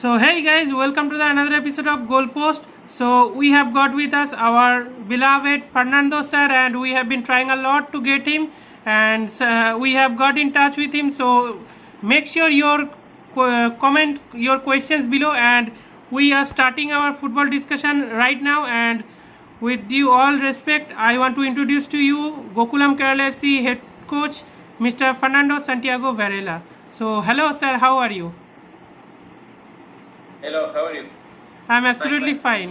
So hey guys, welcome to another episode of Goalpost. So we have got with us our beloved Fernando sir, and we have been trying a lot to get him, and we have got in touch with him. So make sure your comment your questions below, and we are starting our football discussion right now. And with due all respect, I want to introduce to you Gokulam Kerala FC head coach, Mr. Fernando Santiago Varela. So hello sir, how are you? Hello, how are you? I'm absolutely fine.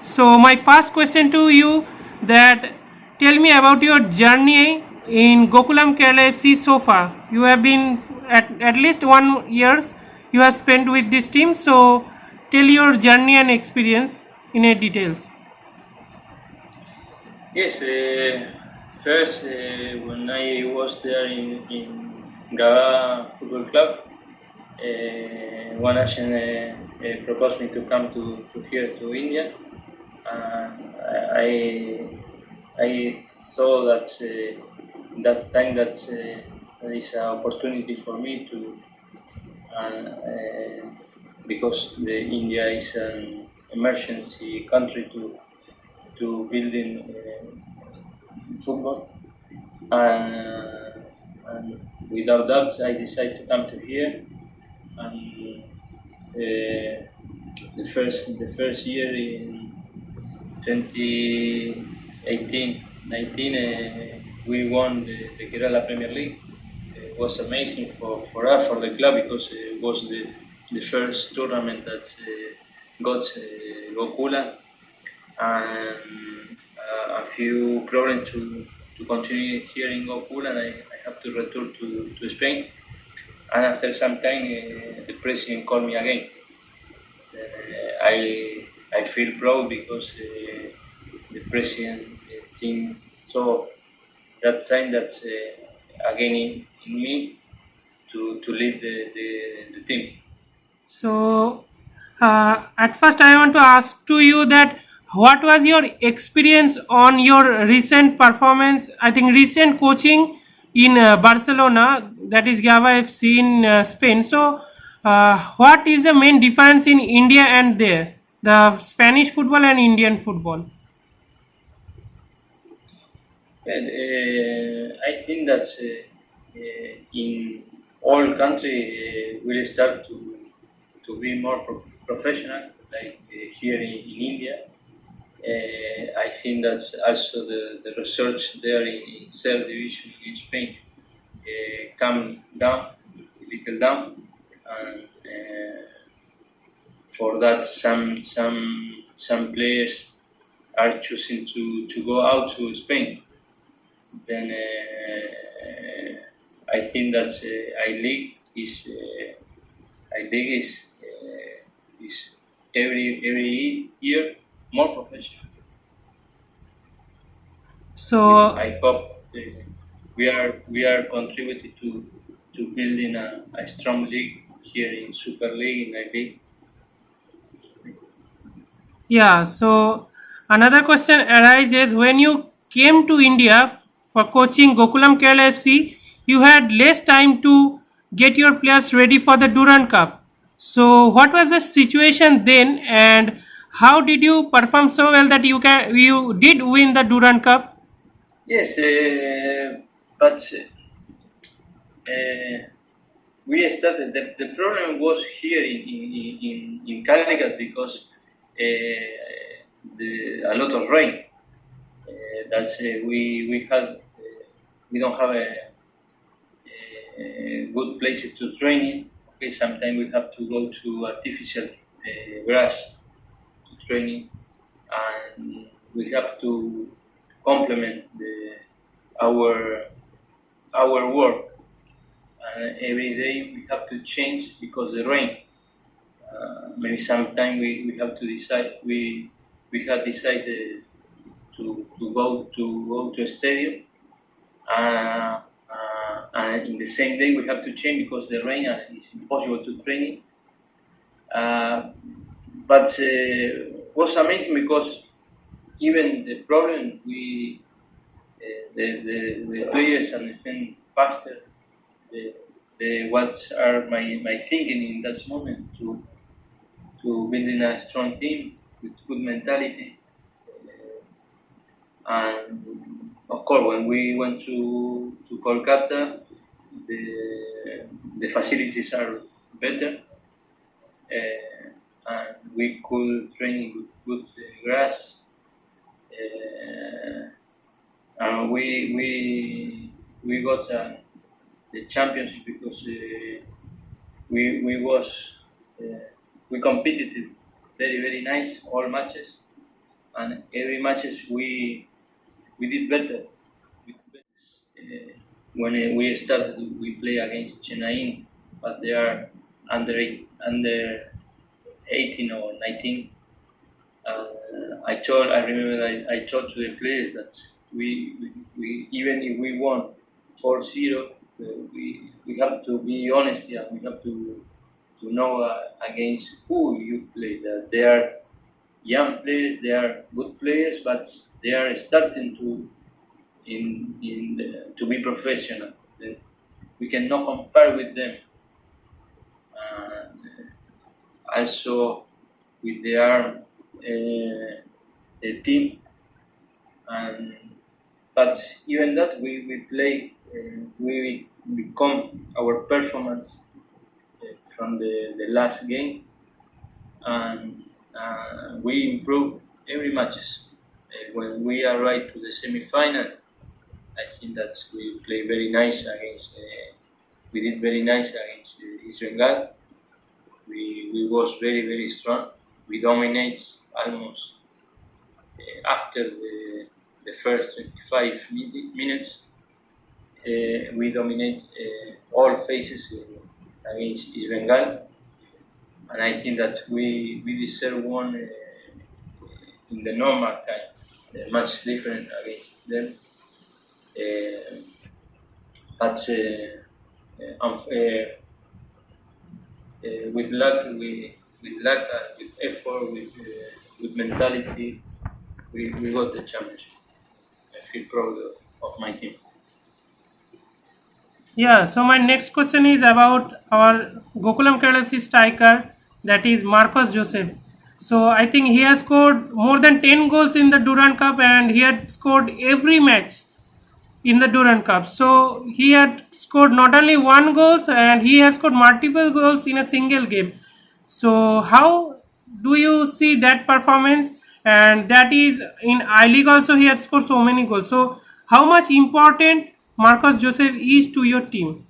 So my first question to you, that tell me about your journey in Gokulam Kerala FC so far. You have been at least 1 years you have spent with this team. So tell your journey and experience in a details. Yes, first when I was there in Goa Football Club, one agent proposed me to come to here to India, and I thought that that's time that there is an opportunity for me to, because India is an emergency country to building football, and without that I decided to come to here. And the first year in 2018-19 we won the Kerala Premier League. It was amazing for us, for the club, because it was the first tournament that got Gokulam, and a few problems to continue here in Gokulam, and I have to return to Spain. And after some time, the president called me again. I feel proud because the president think so that time that again in me to lead the team. So at first I want to ask to you that what was your experience on your recent performance, I think recent coaching in Barcelona, that is Gava FC in Spain. So what is the main difference in India and there, the Spanish football and Indian football? And, I think that in all country will start to be more professional, like here in India. I think that also the research there in third division in Spain come down, a little down, and for that some players are choosing to go out to Spain. Then I think that I-League is every year more professional. So I hope we are contributing to building a strong league here in Super League, in I-League. yeah, so another question arises, when you came to India for coaching Gokulam Kerala FC, you had less time to get your players ready for the Durand Cup. So what was the situation then, and how did you perform so well that you did win the Durand Cup? Yes, but we started. The problem was here in Calicut, because a lot of rain. That's we don't have a good places to train in. Okay, sometimes we have to go to artificial grass to training, and we have to complement our work. Every day we have to change because the rain. Maybe sometime we have to decide. We have decided to go to a stadium, and in the same day we have to change because the rain, and it's impossible to train it. But was amazing because even the problem the players understand faster what are my thinking in that moment to building a strong team with good mentality. And of course, when we went to Kolkata, the facilities are better, and we could train with good grass, and we got the championship because we competed very nice all matches, and every matches we did better. When we started, we play against Chennai, but they are under 18 or 19. I remember I told to the players that we even if we won 4-0, we have to be honest and we have to know against who you play. That they are young players, they are good players, but they are starting to be professional. We cannot compare with them. Also, with their team, but even that we play, we become our performance from the last game, and we improve every matches. When we arrive to the semi-final, I think that we play very nice against. We did very nice against Eastbengal. We was very strong. We dominate almost after the first 25 minutes. We dominate all phases against Eastbengal, and I think that we deserve one in the normal time. Much different against them, but with luck, with effort, with mentality, we got the championship. I feel proud of my team. Yeah, so my next question is about our Gokulam Kerala FC striker, that is Marcos Joseph. So I think he has scored more than 10 goals in the Durand Cup, and he had scored every match in the Durand Cup. So he had scored not only one goal, and he has scored multiple goals in a single game. So how do you see that performance? And that is in I League also he has scored so many goals. So how much important Marcos Joseph is to your team?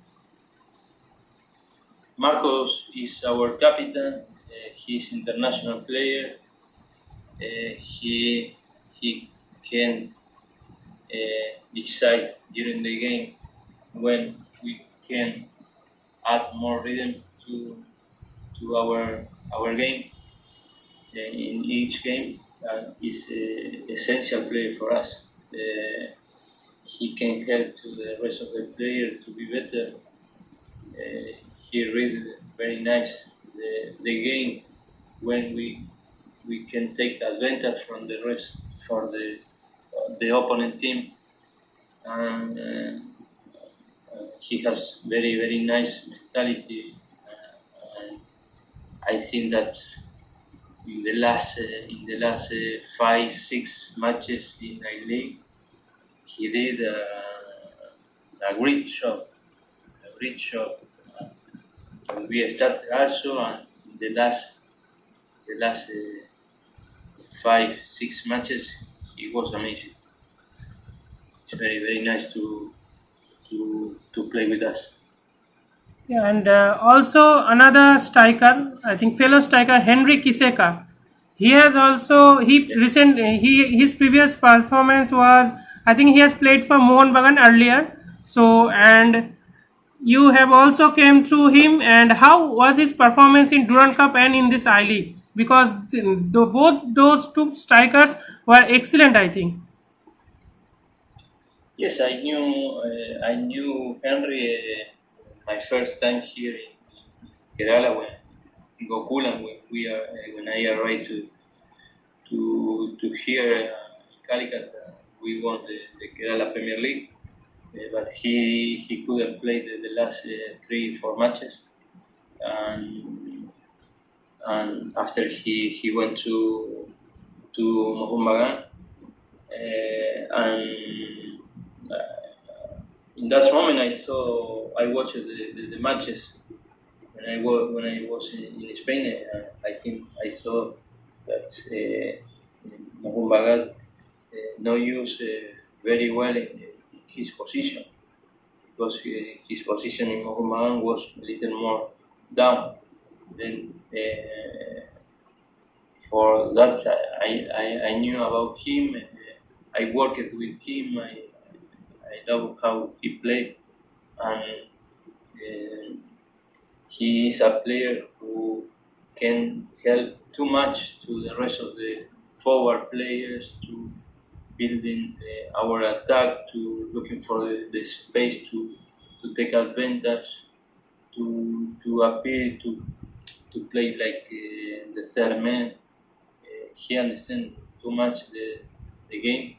Marcos is our captain. He's international player. He can decide during the game when we can add more rhythm to our game. In each game, is an essential player for us. He can help to the rest of the player to be better. He read very nice the game when we can take advantage from the rest for the opponent team, and he has very nice mentality, and I think that in the last 5-6 matches in I League, he did a great job. We started also, and the last 5-6 matches, he was amazing. It's very nice to play with us. Yeah, and also another striker, I think fellow striker Henry Kiseka. He has also his previous performance was, I think he has played for Mohun Bagan earlier. So and you have also came through him, and how was his performance in Durand Cup and in this I League? Because both those two strikers were excellent, I think. Yes, I knew Henry my first time here in Kerala when in Gokulam when I arrived to here. Calicut, we won the Kerala Premier League, but he couldn't play the last 3-4 matches, and after he went to Mohun and in that moment I watched the matches when I was in Spain. I think I saw that Mohun no use very well in his position, because his position in Mohun was a little more down. Then for that I knew about him. I worked with him. I love how he played, and he is a player who can help too much to the rest of the forward players, to building our attack, to looking for the space to take advantage, to appear to play like the third man. He understands too much the game.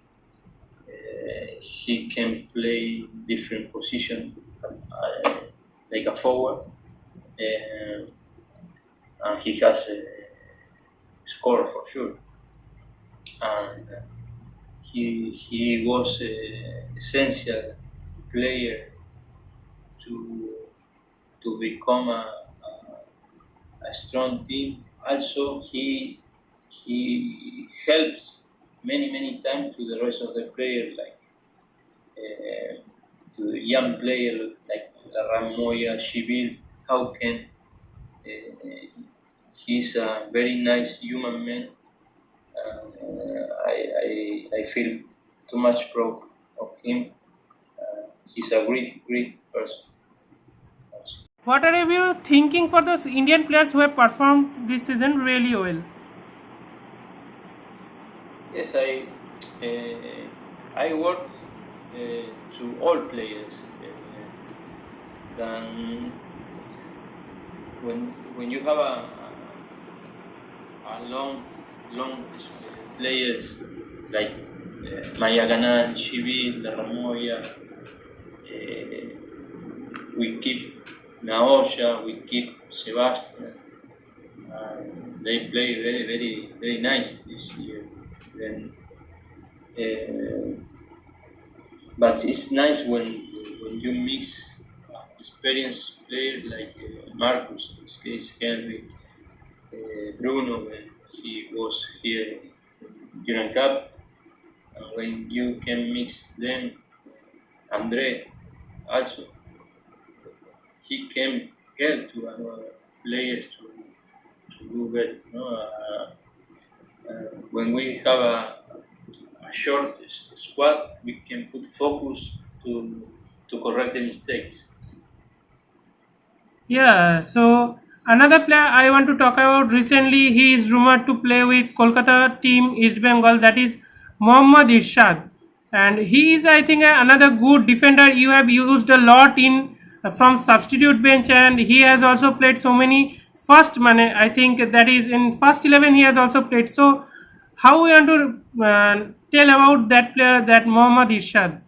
He can play different positions like a forward, and he has a score for sure. And he was an essential player to become a strong team. Also, he helps many times to the rest of the players, like to the young players like Ramoya, Shibil. How can he's a very nice human man. I feel too much proud of him. He's a great person. What are you thinking for those Indian players who have performed this season really well? Yes, I work to all players. Then when you have a long players like Mayaganan, Shibil, Ramoya, we keep Naosha, we keep Sebastian. They play very nice this year. Then, but it's nice when you mix experienced players like Marcus, in this case Henry, Bruno when he was here in Durand Cup, and when you can mix them, Andre also, he can help to other players to do better. No? When we have a short squad, we can put focus to correct the mistakes. Yeah, so another player I want to talk about recently, he is rumored to play with Kolkata team East Bengal, that is Mohammed Irshad. And he is, I think, another good defender you have used a lot in from substitute bench, and he has also played so many first money. I think that is in first 11 he has also played. So how we want to tell about that player, that Mohammed Irshad?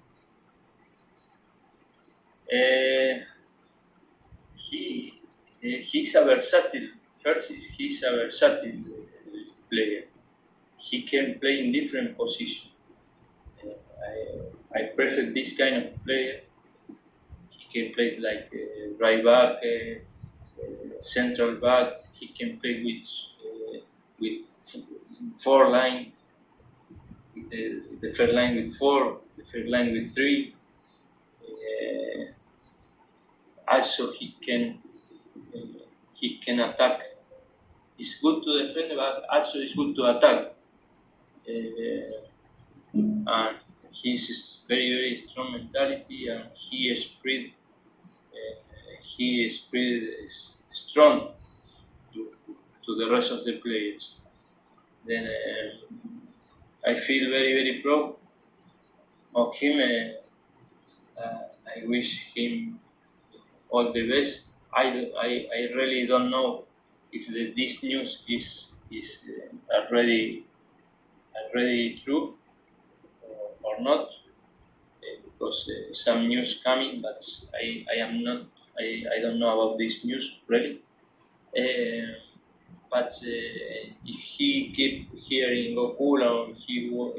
He's a versatile. First, he's a versatile player. He can play in different positions. I prefer this kind of player. He can play like right back, central back. He can play with four line. The third line with four, the third line with three. Also, he can attack. It's good to defend, but also it's good to attack. And he's very strong mentality, and he is strong to the rest of the players. Then I feel very proud of him. I wish him all the best. I really don't know if this news is already true, or not, because some news coming, but I am not. I don't know about this news really. But if he keep here in Gokulam, he will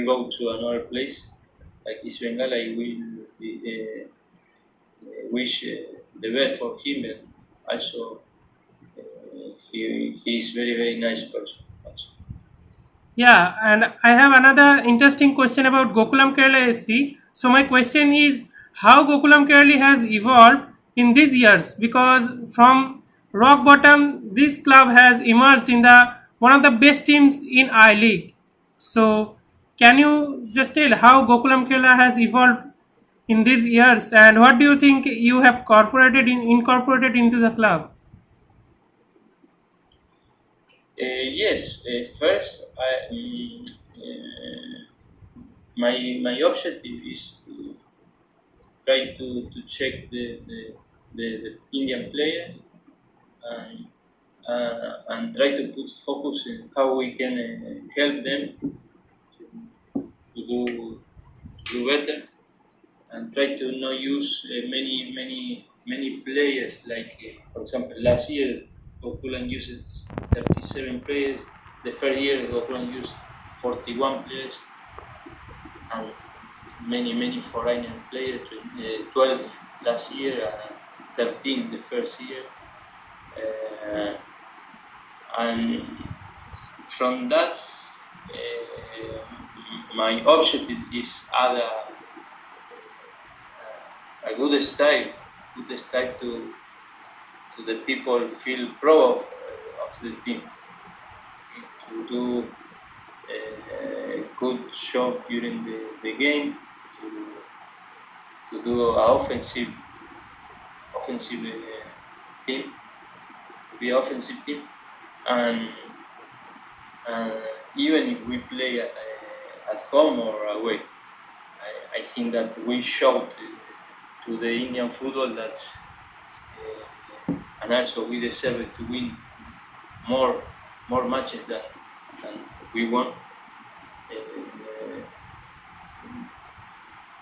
go to another place like Eastbengal. I will wish the best for him, and also he is very nice person. Also. Yeah, and I have another interesting question about Gokulam Kerala FC. So my question is how Gokulam Kerala has evolved in these years, because from rock bottom this club has emerged in the one of the best teams in I League. So can you just tell how Gokulam Kerala has evolved in these years, and what do you think you have incorporated into the club? Yes, first my objective is to try to check the Indian players and try to put focus in how we can help them to do better, and try to not use many players like for example last year Gokulam uses 37 players. The first year Gokulam used 41 players and many foreign players. 12 last year and 13 the first year, and from that my objective is add a good style to the people feel proud of the team, to do a good job during the game, to do an offensive team, to be an offensive team, and even if we play at home or away, I think that we showed to the Indian football that, and also we deserve to win more matches than we won.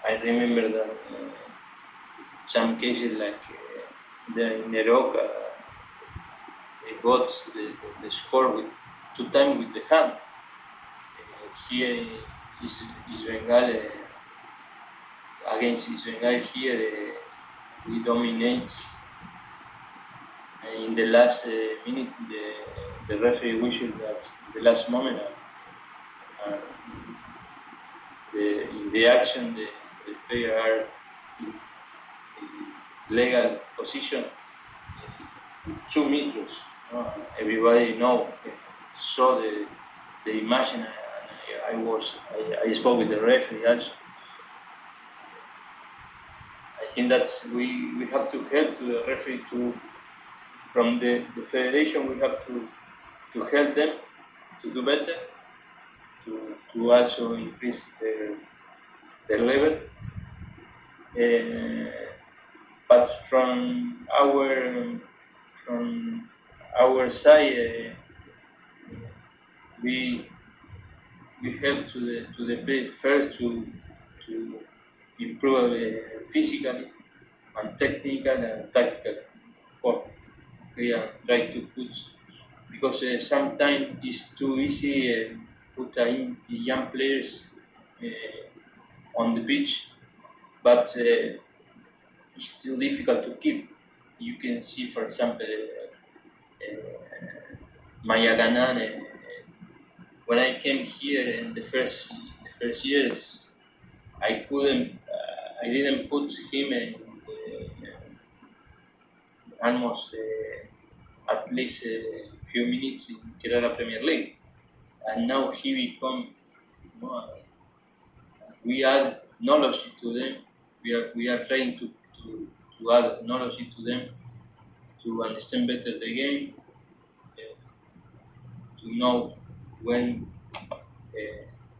I remember that some cases like the Neroka, they got the score with 2 times with the hand. Here Eastbengal, against Eastbengal here we dominate. And in the last minute, the referee whistled at the last moment. In the action, the players are in legal position 2 meters. Everybody saw the image, and I spoke with the referee also. I think that we have to help the referee from the federation. We have to help them to do better, to also increase their level. But from our side, we help to the players first to improve physically and technical and tactical. We are trying to put, because sometimes it's too easy put young players on the pitch, but it's still difficult to keep. You can see, for example, Mayaganan. When I came here in the first years, I didn't put him in almost at least a few minutes in Kerala Premier League, and now he become. We add knowledge to them. We are trying to add knowledge to them to understand better the game, to know when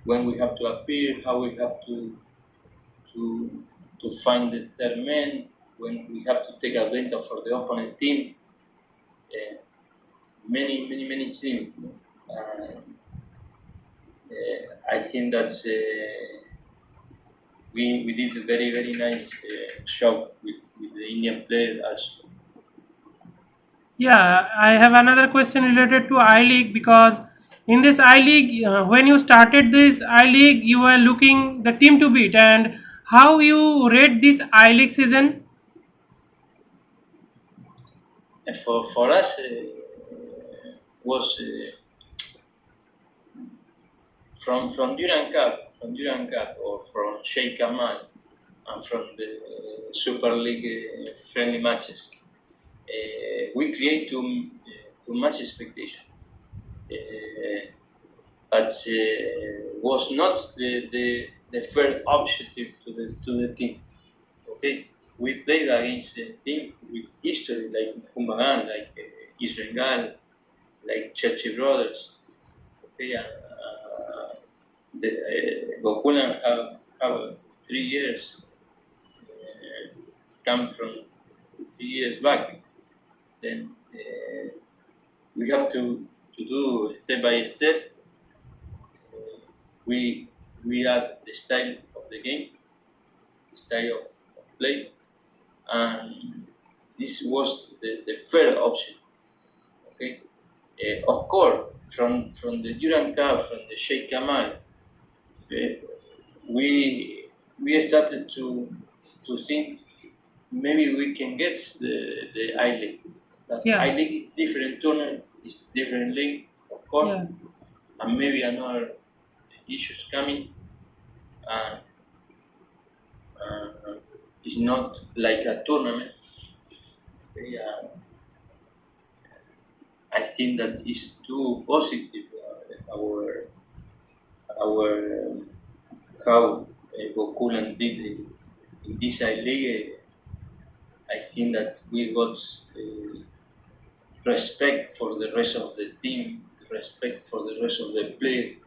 we have to appear, how we have to find the third man, when we have to take advantage for the opponent team. Many things. I think that we did a very nice job with the Indian player also. Yeah, I have another question related to I League, because in this I League, when you started this I League, you were looking the team to beat, and how you rate this I League season? And for us was from Durand Cup or from Sheikh Kamal and from the Super League friendly matches. We create too much expectation, but was not the first objective to the team. Okay, we played against a team with history like Humbagan, like Eastbengal, like Churchy Brothers. Okay, the Gokulam have 3 years come from 3 years back. Then we have to do step by step. We add the style of the game, the style of play, and this was the fair option. Okay, of course, from the Durand Cup, from the Sheikh Kamal, we started to think maybe we can get the I League. But Yeah. I League is different tournament, it's different league, of course, Yeah. and maybe another issues coming, and it's not like a tournament. I think that is too positive. Our how Gokulam did in this I League. I think that we got respect for the rest of the team, respect for the rest of the play.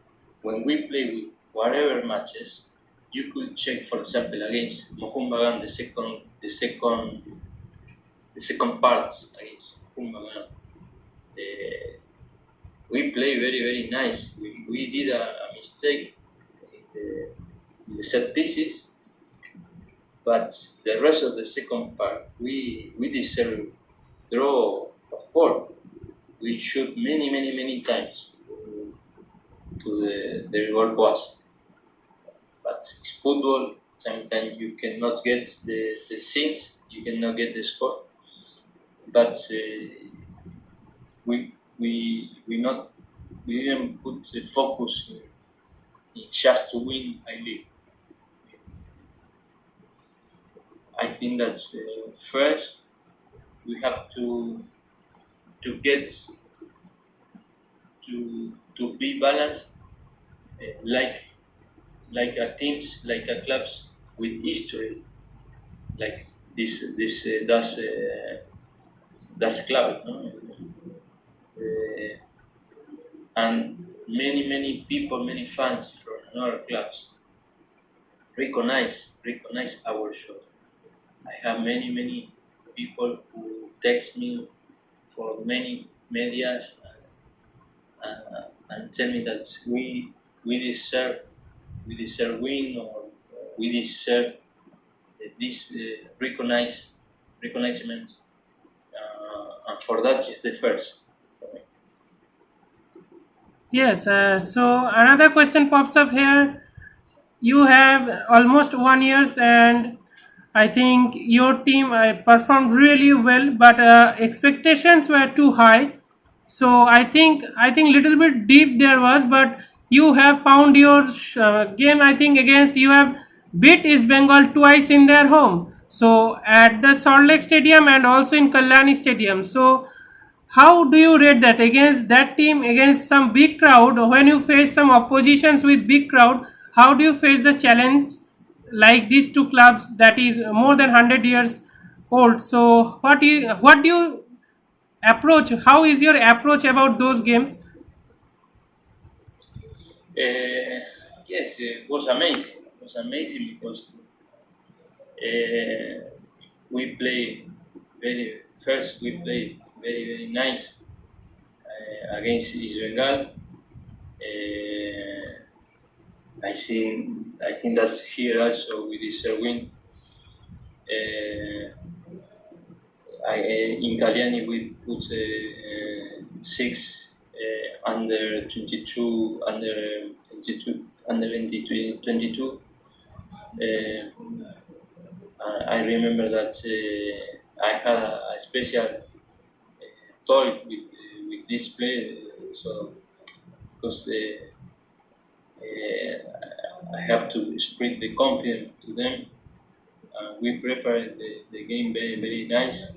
When we play with whatever matches, you could check, for example, against Mohumbagan, the second part against Mohumbagan. We play very nice. We did a mistake in the set pieces, but the rest of the second part, we deserve draw. Of course, we shoot many times to the goalpost. But it's football. Sometimes you cannot get the scenes, you cannot get the score. But we didn't put the focus in just to win I League. I think that first we have to get to be balanced, like a teams, like a clubs with history, like this does club, no? And many people, many fans from other clubs recognize our show. I have many people who text me for many medias and tell me that we deserve win, or we deserve this recognition, and for that is the first. Yes. So another question pops up here. You have almost 1 years, and I think your team performed really well, but expectations were too high. So I think little bit deep there was, but you have found your game. I think against you have beat East Bengal twice in their home. So at the Salt Lake Stadium and also in Kalyani Stadium. So how do you rate that against that team, against some big crowd? When you face some oppositions with big crowd, how do you face the challenge like these two clubs that is more than 100 years old? So what do you approach? How is your approach about those games? Yes, it was amazing. It was amazing because we play we play very nice against Eastbengal. I think that here also we deserve win. In Cagliari we put 6 under 22, under 22, under 22. I remember that I had a special toy with this play, so because I have to spread the confidence to them. We prepared the game very, very nice.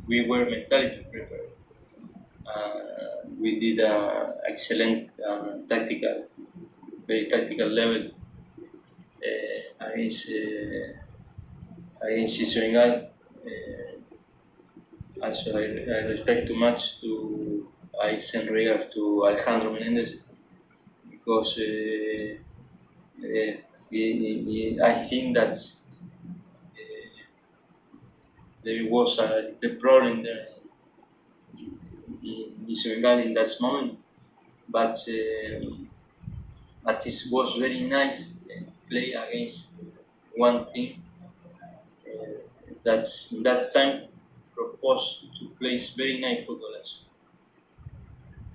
We were mentally prepared. We did excellent very tactical level against Eastbengal. Also, I respect too much to I send regards to Alejandro Menendez because I think that there was a little problem there in Eastbengal in that moment, but it was very nice play against one team that's in that time proposed to play very nice football also.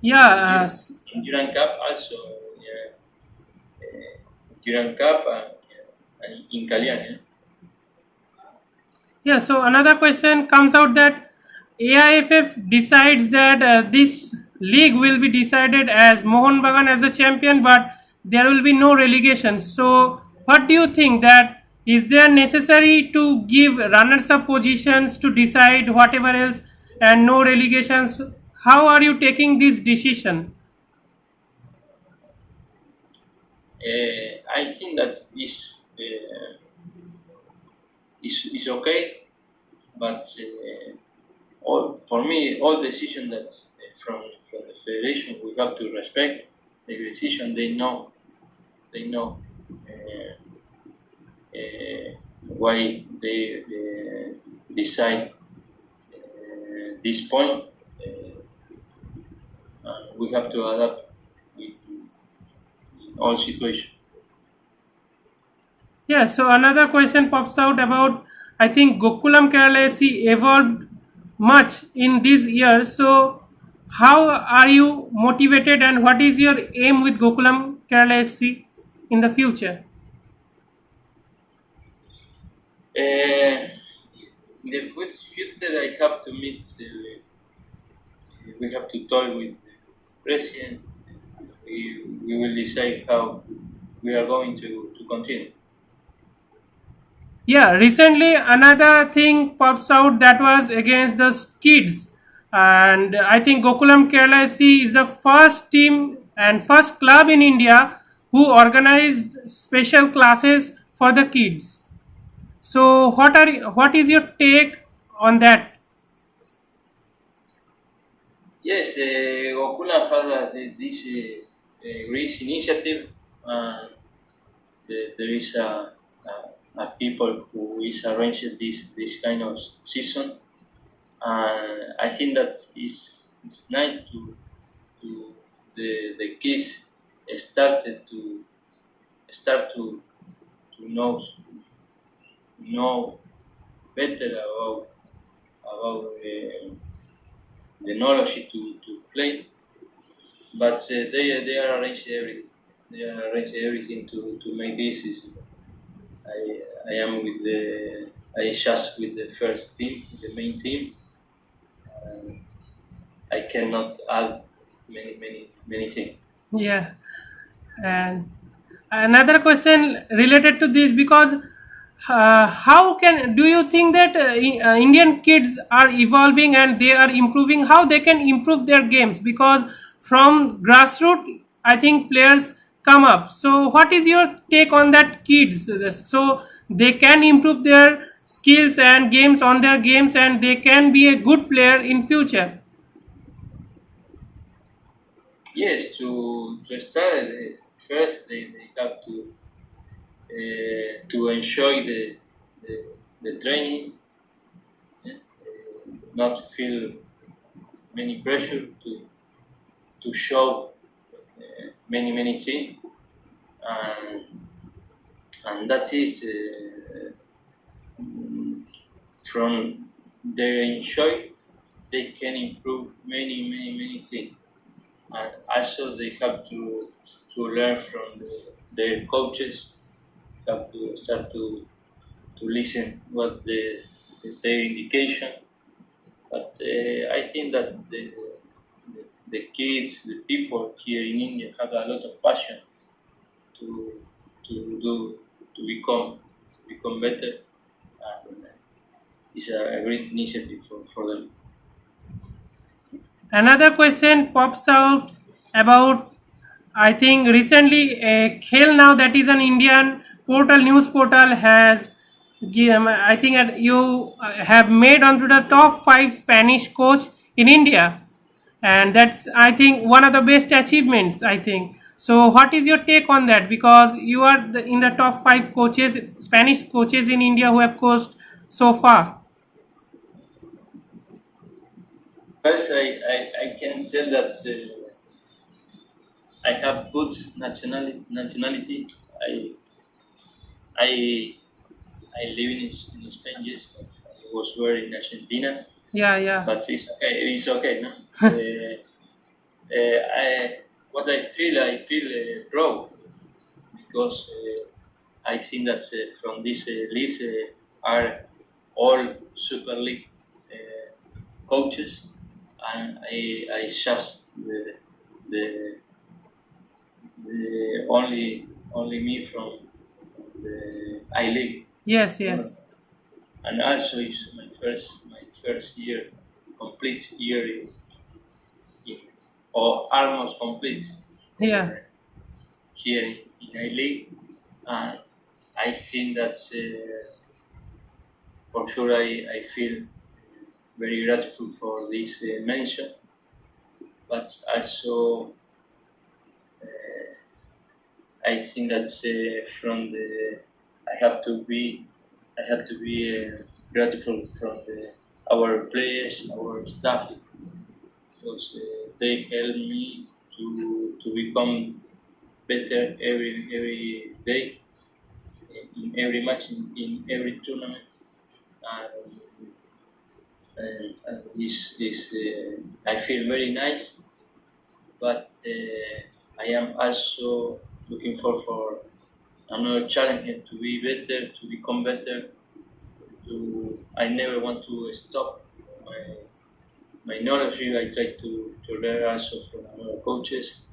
Yeah, In Durand Cup also, Durand Cup and in Cagliari. yeah. So another question comes out that AIFF decides that this league will be decided as Mohun Bagan as the champion, but there will be no relegation. So, what do you think that is there necessary to give runners-up positions to decide whatever else and no relegations? How are you taking this decision? I think that this is okay, but for me, all decisions that from the federation we have to respect the decision. They know why they decide this point. We have to adapt in all situations. Yeah, so another question pops out about I think Gokulam Kerala FC evolved much in these years. So, how are you motivated and what is your aim with Gokulam Kerala FC in the future? In the future, I have to meet. We have to talk with the president. We will decide how we are going to continue. Yeah, recently another thing pops out that was against the kids, and I think Gokulam Kerala FC is the first team and first club in India who organized special classes for the kids. So, what is your take on that? Yes, Gokulam has this great initiative. There is a people who is arranging this kind of season, and I think that it's nice to the kids start to know better about the knowledge to play, but they are arranging everything. They are arranging everything to make this. I am with I just with the first team, the main team. I cannot add many things. Yeah, and another question related to this because how can do you think that Indian kids are evolving and they are improving? How they can improve their games? Because from grassroots, I think players come up. So, what is your take on that, kids? So they can improve their skills and games on their games, and they can be a good player in future. Yes, to start first they have to enjoy the training, not feel many pressure to show many things, and that is from their enjoy they can improve many things, and also they have to learn from their coaches, have to start to listen what their indication. But I think that the kids, the people here in India have a lot of passion to become better, and it's a great initiative for them. Another question pops out about, I think recently Khel Now, that is an Indian portal, news portal, has I think you have made onto the top 5 Spanish coach in India, and that's, I think, one of the best achievements, I think. So what is your take on that, because you are in the top 5 coaches, Spanish coaches in India who have coached so far? First, I can tell that I have good nationality. I live in Spain, yes, but I was born in Argentina. Yeah. But it's okay. It's okay, no. What I feel proud, because I think that from this list are all Super League coaches, and I just the only me from the I League. Yes. And also it's my first year, complete year or almost complete. Yeah. Here in I League, and I think that for sure I feel very grateful for this mention, but also I think that from the I have to be grateful from our players, our staff, because they help me to become better every day, in every match, in every tournament, and this I feel very nice. But I am also looking for another challenge to be better, to become better. I never want to stop my knowledge. I try to learn also from other coaches.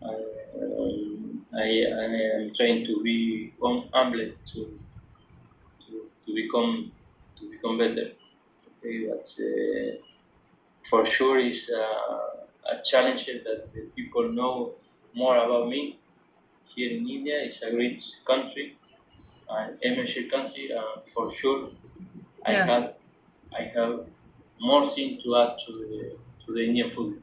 I am trying to be humble to become better. Okay, but for sure is a challenge that the people know more about me. Here in India, it's a great country, an emerging country, and for sure Yeah. I have more things to add to the Indian football.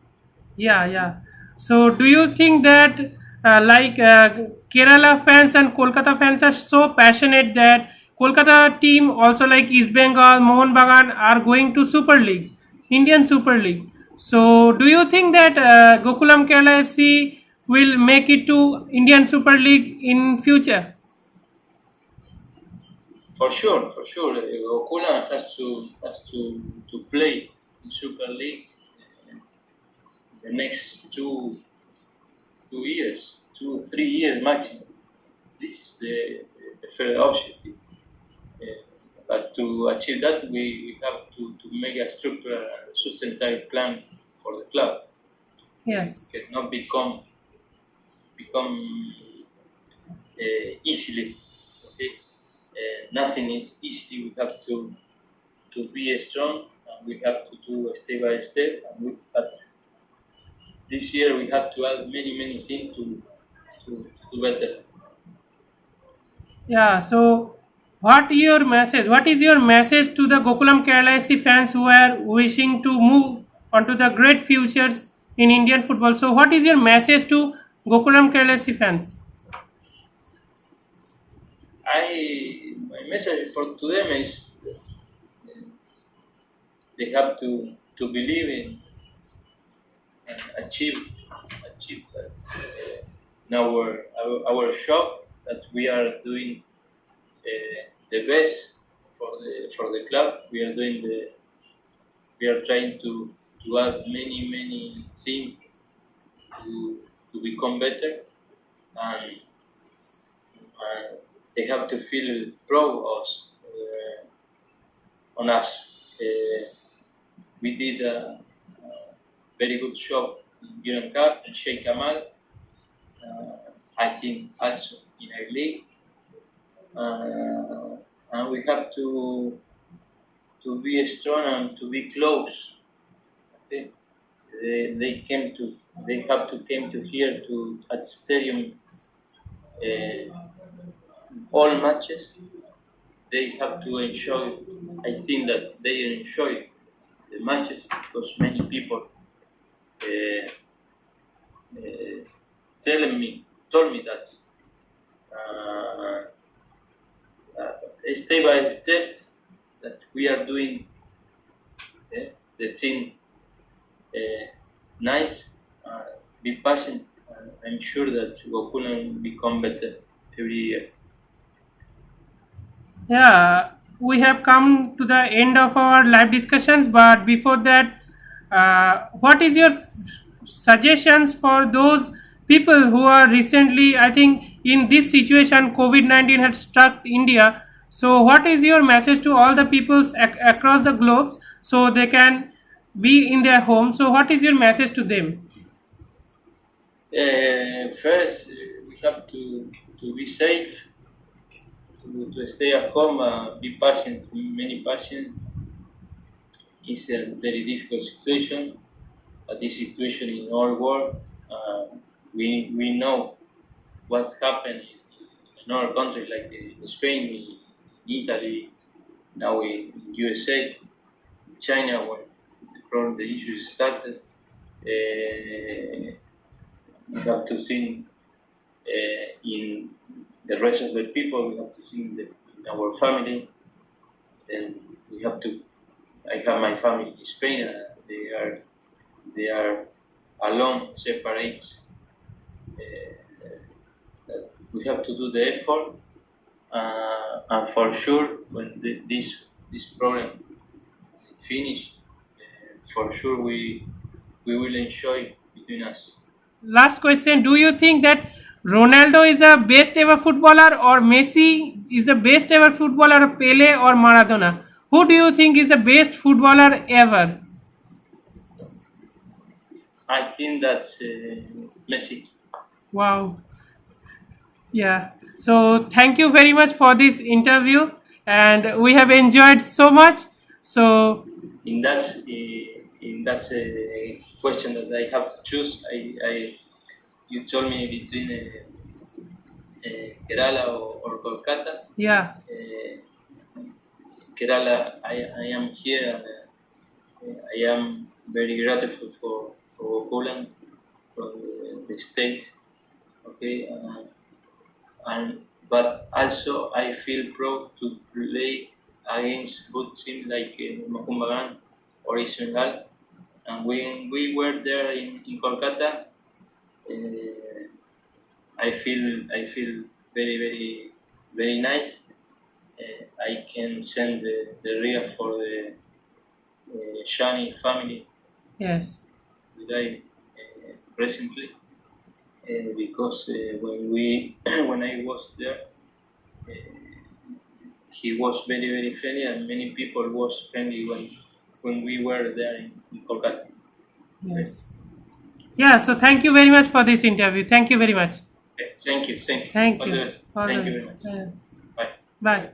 Yeah. So, do you think that Kerala fans and Kolkata fans are so passionate that Kolkata team, also like East Bengal, Mohun Bagan, are going to Super League, Indian Super League? So, do you think that Gokulam Kerala FC will make it to Indian Super League in future? For sure, Gokulam has to play in Super League the next 2 years, 2 3 years maximum. This is the fair objective. But to achieve that, we have to make a structural and sustainable plan for the club. Yes. It cannot become easily. Okay, nothing is easy. We have to be strong, and we have to do step by step. But this year we have to add many things to better. Yeah, so what your message? What is your message to the Gokulam Kerala FC fans who are wishing to move onto the great futures in Indian football? So, what is your message to Gokulam Kerala FC fans? My message to them is they have to believe in and achieve that. our shop that we are doing the best for the club. We are trying to add many things to become better, and they have to feel proud of us, on us. We did a very good job in Durand Cup and Sheikh Kamal. I think also in our league, and we have to be strong and to be close. Okay? They have to came to here at the stadium all matches. They have to enjoy. I think that they enjoy the matches because many people told me that step by step that we are doing the thing nice, be patient. I'm sure that Gokulam will become better every year. Yeah, we have come to the end of our live discussions, but before that, what is your suggestions for those people who are recently, I think, in this situation, COVID-19 had struck India. So, what is your message to all the peoples across the globes so they can be in their home? So, what is your message to them? First, we have to be safe, to stay at home, be patient, many patient. It's a very difficult situation, but this situation in our world, we know what happened in other countries like in Spain, in Italy, now in USA, China, when the issues started. We have to think in the rest of the people. We have to think in our family. Then we have to. I have my family in Spain. They are alone, separate. We have to do the effort, and for sure, when this problem finish, for sure we will enjoy between us. Last question: do you think that Ronaldo is the best ever footballer, or Messi is the best ever footballer, or Pele or Maradona? Who do you think is the best footballer ever? I think that's Messi. Wow. Yeah. So thank you very much for this interview, and we have enjoyed so much. So In that question that I have to choose, you told me between Kerala or Kolkata. yeah, Kerala, I am here, and I am very grateful for Gokulam, for the state. Okay, but also I feel proud to play against good teams like Mohammed or Eastbengal. And when we were there in Kolkata, I feel very nice. I can send the real for the Shani family yes, today recently, because when I was there, he was very friendly, and many people was friendly when we were there in Kolkata. yes, yeah. So thank you very much for this interview. Thank you very much. Okay, thank you. Thank All you. the best. All Thank the you very best. much. Bye. Bye.